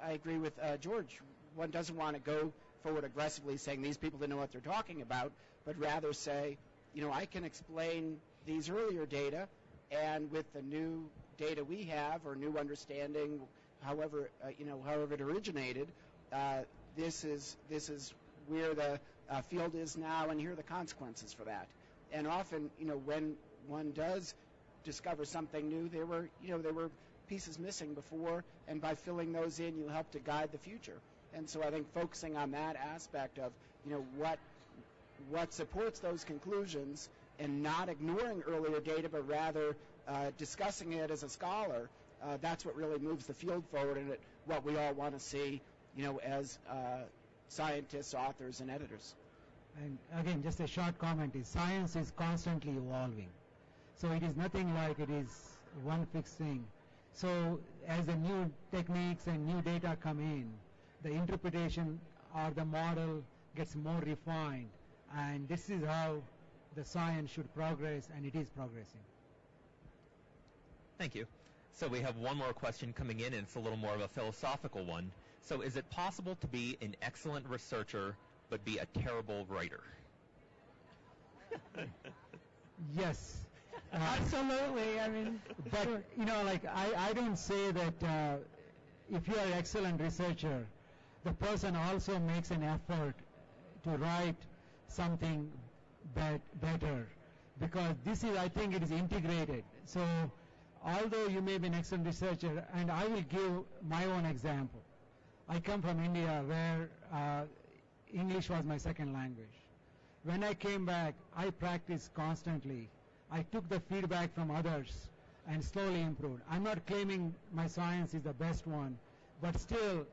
agree with George. One doesn't want to go forward aggressively saying these people didn't know what they're talking about, but rather say, I can explain these earlier data, and with the new data we have or new understanding, however it originated, this is where the field is now, and here are the consequences for that. And often, when one does discover something new, there were pieces missing before, and by filling those in, you help to guide the future. And so I think focusing on that aspect of, what supports those conclusions and not ignoring earlier data, but rather discussing it as a scholar, that's what really moves the field forward, and what we all want to see, as scientists, authors, and editors. And again, just a short comment is science is constantly evolving. So it is nothing like it is one fixed thing. So as the new techniques and new data come in, the interpretation or the model gets more refined, and this is how the science should progress, and it is progressing. Thank you. So we have one more question coming in, and it's a little more of a philosophical one. So is it possible to be an excellent researcher but be a terrible writer? Yes. Absolutely. I mean, but sure. I don't say that if you are an excellent researcher, the person also makes an effort to write something better, because this is, I think, it is integrated. So although you may be an excellent researcher, and I will give my own example. I come from India where English was my second language. When I came back, I practiced constantly. I took the feedback from others and slowly improved. I'm not claiming my science is the best one, but still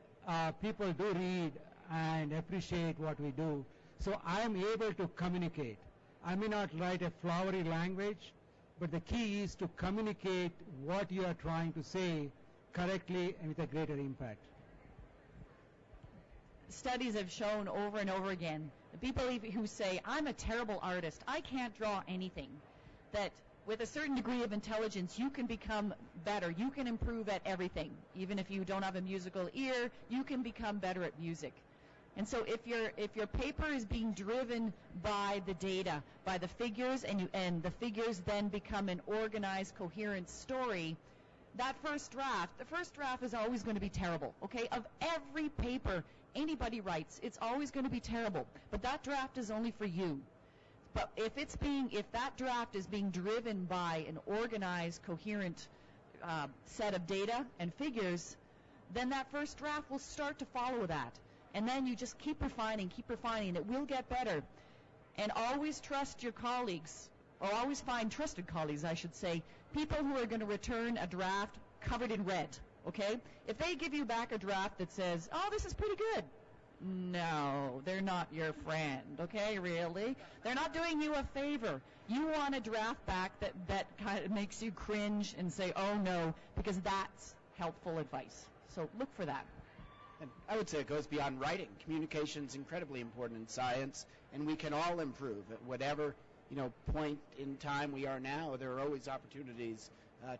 people do read and appreciate what we do. So I'm able to communicate. I may not write a flowery language, but the key is to communicate what you are trying to say correctly and with a greater impact. Studies have shown over and over again, the people who say, I'm a terrible artist, I can't draw anything, that with a certain degree of intelligence, you can become better. You can improve at everything. Even if you don't have a musical ear, you can become better at music. And so if your paper is being driven by the data, by the figures, and the figures then become an organized, coherent story, the first draft is always going to be terrible, okay? Of every paper anybody writes, it's always going to be terrible. But that draft is only for you. But if that draft is being driven by an organized, coherent set of data and figures, then that first draft will start to follow that. And then you just keep refining, and it will get better. And always trust your colleagues, or always find trusted colleagues, I should say, people who are going to return a draft covered in red, okay? If they give you back a draft that says, oh, this is pretty good, no, they're not your friend, okay, really? They're not doing you a favor. You want a draft back that kind of makes you cringe and say, oh, no, because that's helpful advice. So look for that. And I would say it goes beyond writing. Communication is incredibly important in science, and we can all improve at whatever point in time we are now. There are always opportunities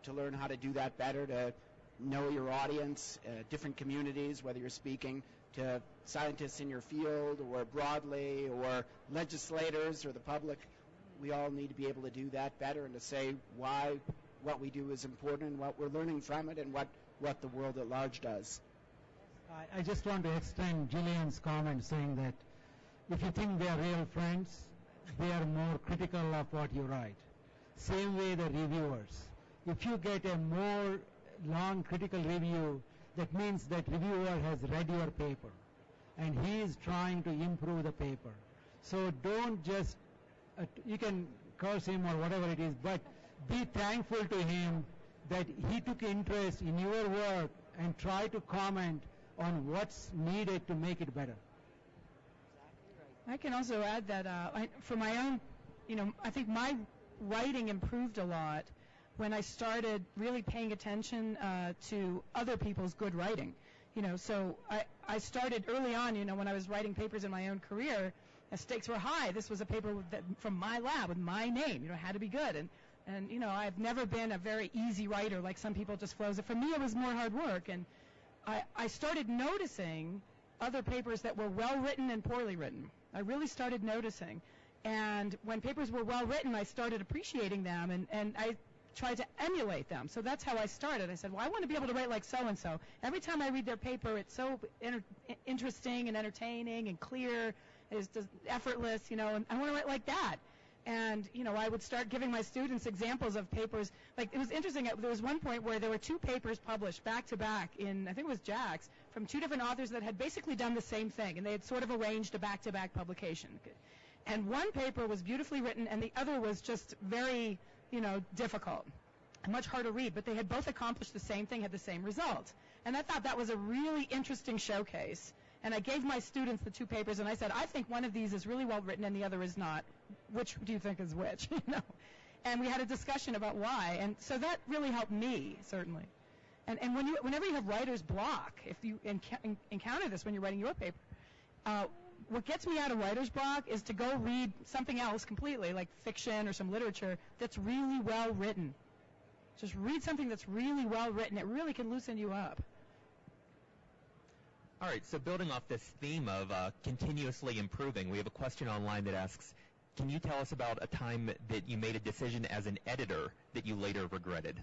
to learn how to do that better, to know your audience, different communities, whether you're speaking to scientists in your field or broadly, or legislators or the public. We all need to be able to do that better and to say why what we do is important and what we're learning from it and what the world at large does. I just want to extend Jillian's comment saying that if you think they are real friends, they are more critical of what you write. Same way the reviewers. If you get a more long critical review, that means that reviewer has read your paper and he is trying to improve the paper. So don't just, you can curse him or whatever it is, but be thankful to him that he took interest in your work and try to comment on what's needed to make it better. I can also add that for my own, I think my writing improved a lot when I started really paying attention to other people's good writing. So I started early on, when I was writing papers in my own career, the stakes were high. This was a paper from my lab with my name, it had to be good. And I've never been a very easy writer like some people just flows it. For me, it was more hard work. And I started noticing other papers that were well written and poorly written. I really started noticing. And when papers were well written, I started appreciating them, and I tried to emulate them. So that's how I started. I said, well, I want to be able to write like so-and-so. Every time I read their paper, it's so interesting and entertaining and clear. It's just effortless, and I want to write like that. And, I would start giving my students examples of papers. Like, it was interesting. There was one point where there were two papers published back-to-back in, I think it was JAX, from two different authors that had basically done the same thing, and they had sort of arranged a back-to-back publication. And one paper was beautifully written, and the other was just very, difficult and much harder to read. But they had both accomplished the same thing, had the same result. And I thought that was a really interesting showcase. And I gave my students the two papers, and I said, I think one of these is really well written and the other is not. Which do you think is which? And we had a discussion about why. And so that really helped me, certainly. And whenever you have writer's block, if you encounter this when you're writing your paper, what gets me out of writer's block is to go read something else completely, like fiction or some literature that's really well written. Just read something that's really well written. It really can loosen you up. All right, so building off this theme of continuously improving, we have a question online that asks, can you tell us about a time that you made a decision as an editor that you later regretted?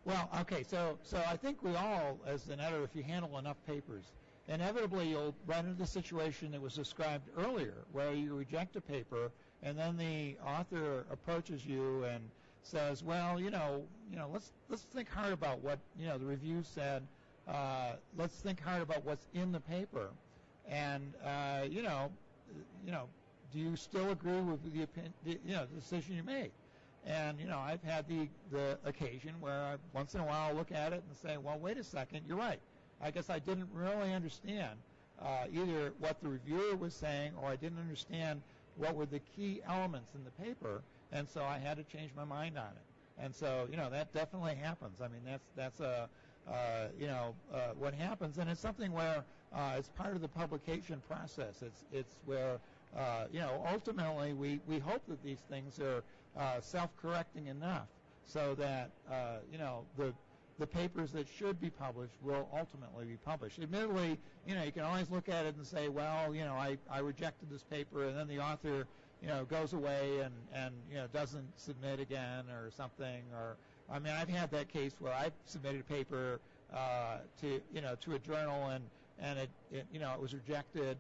Well, okay, so I think we all, as an editor, if you handle enough papers, inevitably you'll run into the situation that was described earlier, where you reject a paper, and then the author approaches you and says, well, let's think hard about what the review said. Let's think hard about what's in the paper, and do you still agree with the decision you made? And I've had the occasion where I once in a while look at it and say, well, wait a second, you're right. I guess I didn't really understand either what the reviewer was saying, or I didn't understand what were the key elements in the paper, and so I had to change my mind on it. And so that definitely happens. I mean, that's what happens, and it's something where it's part of the publication process. It's where ultimately we hope that these things are self-correcting enough so that the papers that should be published will ultimately be published. Admittedly, you can always look at it and say, well, I rejected this paper, and then the author, goes away and doesn't submit again or something. Or I mean, I've had that case where I've submitted a paper to a journal and it was rejected,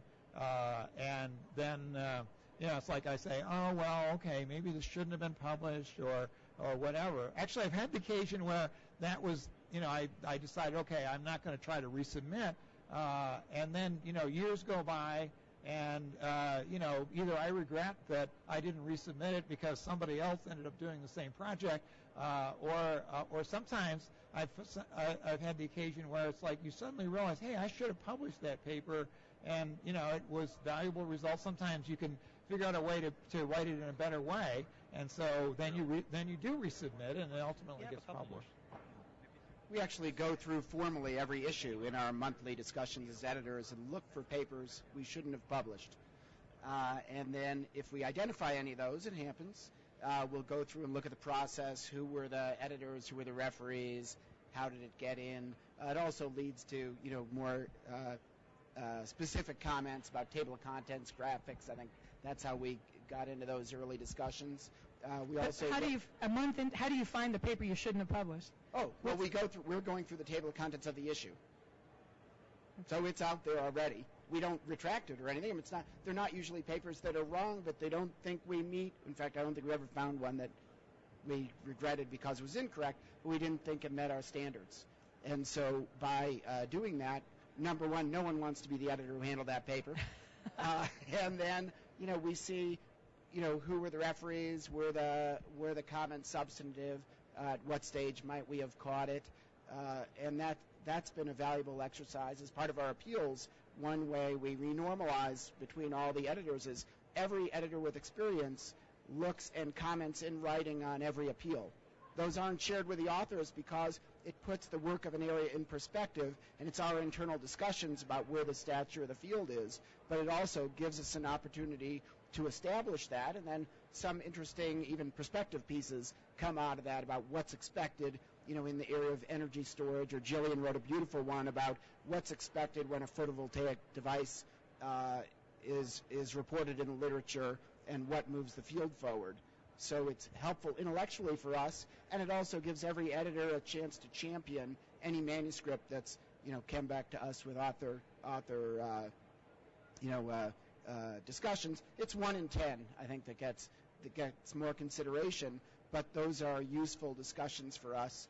and then it's like I say, oh well, okay, maybe this shouldn't have been published or whatever. Actually, I've had the occasion where that was, I decided, okay, I'm not going to try to resubmit, and then, years go by, and, either I regret that I didn't resubmit it because somebody else ended up doing the same project, or sometimes I've had the occasion where it's like you suddenly realize, hey, I should have published that paper, and, it was valuable results. Sometimes you can figure out a way to write it in a better way, and so then you do resubmit, and it ultimately gets published. We actually go through formally every issue in our monthly discussions as editors and look for papers we shouldn't have published. And then if we identify any of those, it happens, we'll go through and look at the process, who were the editors, who were the referees, how did it get in. It also leads to, more specific comments about table of contents, graphics. I think that's how we got into those early discussions. We also how do you find the paper you shouldn't have published? Oh, well, we're going through the table of contents of the issue. So it's out there already. We don't retract it or anything. They're not usually papers that are wrong, but they don't think we meet. In fact, I don't think we ever found one that we regretted because it was incorrect, but we didn't think it met our standards. And so by doing that, number one, no one wants to be the editor who handled that paper. And then, we see, who were the referees, were the comments substantive, at what stage might we have caught it, and that's been a valuable exercise. As part of our appeals, one way we renormalize between all the editors is every editor with experience looks and comments in writing on every appeal. Those aren't shared with the authors because it puts the work of an area in perspective, and it's our internal discussions about where the stature of the field is, but it also gives us an opportunity to establish that, and then some interesting, even perspective pieces come out of that about what's expected, in the area of energy storage. Or Jillian wrote a beautiful one about what's expected when a photovoltaic device is reported in the literature and what moves the field forward. So it's helpful intellectually for us, and it also gives every editor a chance to champion any manuscript that's, come back to us with author discussions. It's 1 in 10, I think, that gets more consideration, but those are useful discussions for us,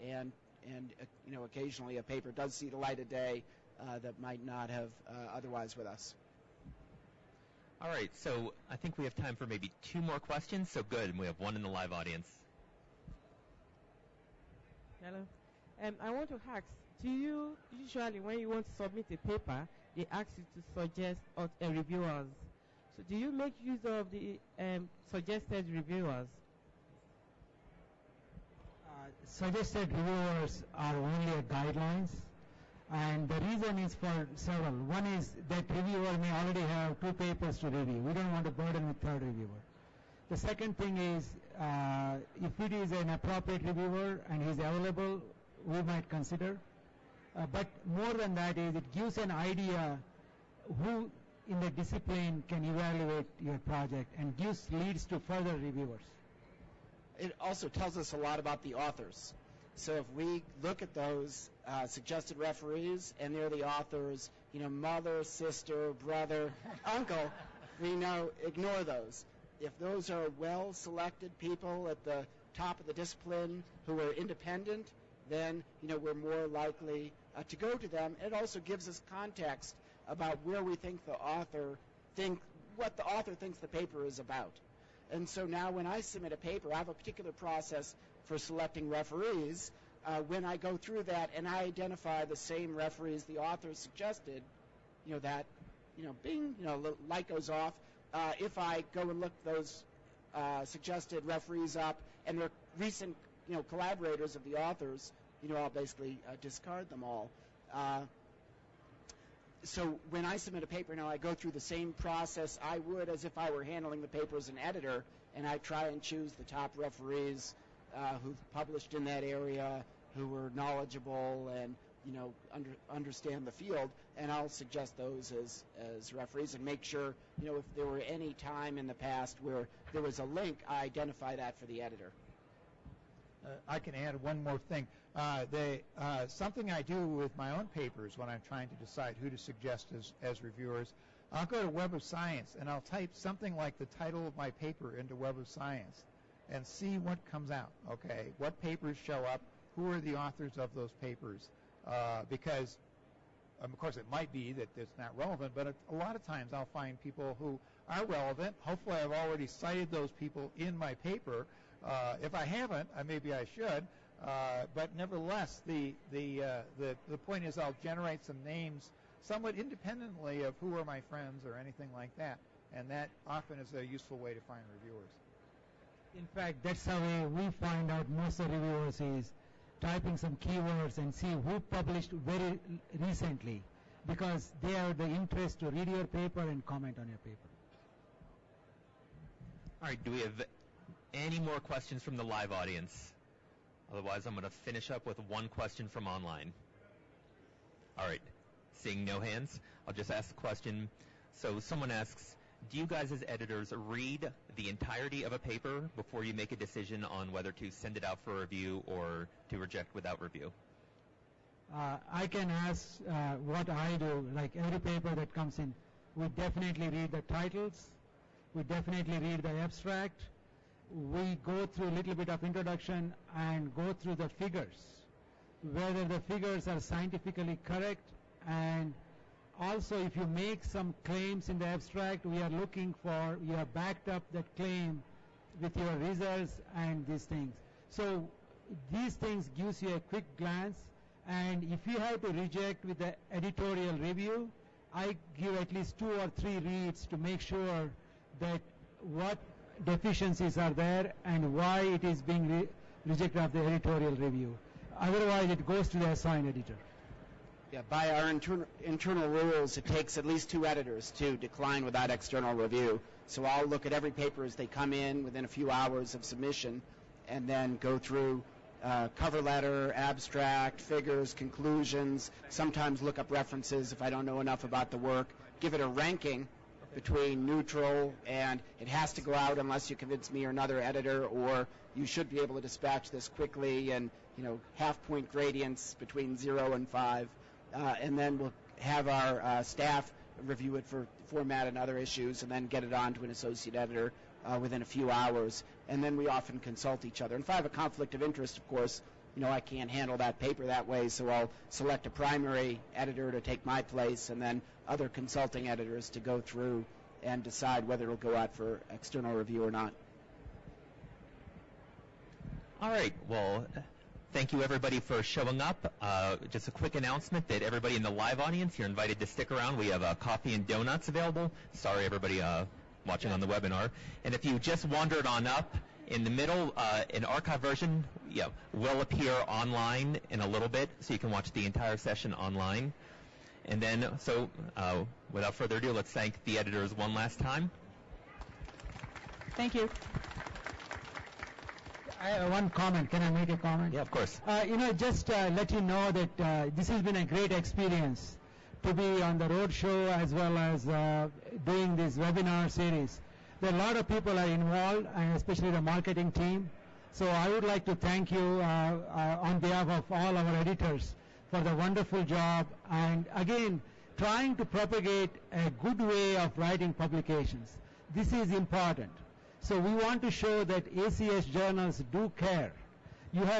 and occasionally a paper does see the light of day that might not have otherwise with us. All right, so I think we have time for maybe 2 more questions. So good, and we have one in the live audience. Hello. I want to ask, do you usually, when you want to submit a paper, they ask you to suggest reviewers? So do you make use of the suggested reviewers? Suggested reviewers are only guidelines, and the reason is for several. One is that reviewer may already have 2 papers to review. We don't want to burden with third reviewer. The second thing is, if it is an appropriate reviewer and he's available, we might consider. But more than that is, it gives an idea who in the discipline can evaluate your project and leads to further reviewers. It also tells us a lot about the authors. So if we look at those suggested referees and they're the author's, mother, sister, brother, uncle, we ignore those. If those are well-selected people at the top of the discipline who are independent, then, we're more likely to go to them. It also gives us context about where we think what the author thinks the paper is about. And so now when I submit a paper, I have a particular process for selecting referees. When I go through that and I identify the same referees the author suggested, bing, light goes off. If I go and look those suggested referees up and they're recent, collaborators of the authors, I'll basically discard them all. So when I submit a paper now, I go through the same process I would as if I were handling the paper as an editor, and I try and choose the top referees who've published in that area, who were knowledgeable and understand the field, and I'll suggest those as referees and make sure if there were any time in the past where there was a link, I identify that for the editor. I can add one more thing. Something I do with my own papers when I'm trying to decide who to suggest as reviewers, I'll go to Web of Science and I'll type something like the title of my paper into Web of Science and see what comes out. Okay, what papers show up, who are the authors of those papers, because of course it might be that it's not relevant, but a lot of times I'll find people who are relevant. Hopefully I've already cited those people in my paper. If I haven't, maybe I should, but nevertheless, the point is I'll generate some names somewhat independently of who are my friends or anything like that, and that often is a useful way to find reviewers. In fact, that's how we find out most of the reviewers is typing some keywords and see who published very recently, because they have the interest to read your paper and comment on your paper. All right, do we have any more questions from the live audience? Otherwise, I'm going to finish up with one question from online. All right, seeing no hands, I'll just ask the question. So someone asks, do you guys as editors read the entirety of a paper before you make a decision on whether to send it out for review or to reject without review? I can ask what I do. Like every paper that comes in, we definitely read the titles, we definitely read the abstract, we go through a little bit of introduction and go through the figures, whether the figures are scientifically correct, and also if you make some claims in the abstract, we are looking for, you have backed up that claim with your results and these things. So these things gives you a quick glance, and if you have to reject with the editorial review, I give at least 2 or 3 reads to make sure that what deficiencies are there and why it is being rejected of the editorial review. Otherwise, it goes to the assigned editor. Yeah, by our internal rules, it takes at least 2 editors to decline without external review. So I'll look at every paper as they come in within a few hours of submission and then go through cover letter, abstract, figures, conclusions, sometimes look up references if I don't know enough about the work, give it a ranking between neutral and it has to go out unless you convince me or another editor, or you should be able to dispatch this quickly, and half-point gradients between 0 and 5. And then we'll have our staff review it for format and other issues and then get it on to an associate editor within a few hours. And then we often consult each other. And if I have a conflict of interest, of course, I can't handle that paper that way, so I'll select a primary editor to take my place and then other consulting editors to go through and decide whether it'll go out for external review or not. All right, well, thank you everybody for showing up. Just a quick announcement that everybody in the live audience, you're invited to stick around. We have coffee and donuts available. Sorry everybody watching on the webinar. And if you just wandered on up, in the middle, an archive version will appear online in a little bit, so you can watch the entire session online. And then, so without further ado, let's thank the editors one last time. Thank you. I have one comment. Can I make a comment? Yeah, of course. Just let you know that this has been a great experience to be on the road show as well as doing this webinar series. There are a lot of people are involved, and especially the marketing team. So I would like to thank you on behalf of all our editors for the wonderful job, and again, trying to propagate a good way of writing publications. This is important. So we want to show that ACS journals do care. You have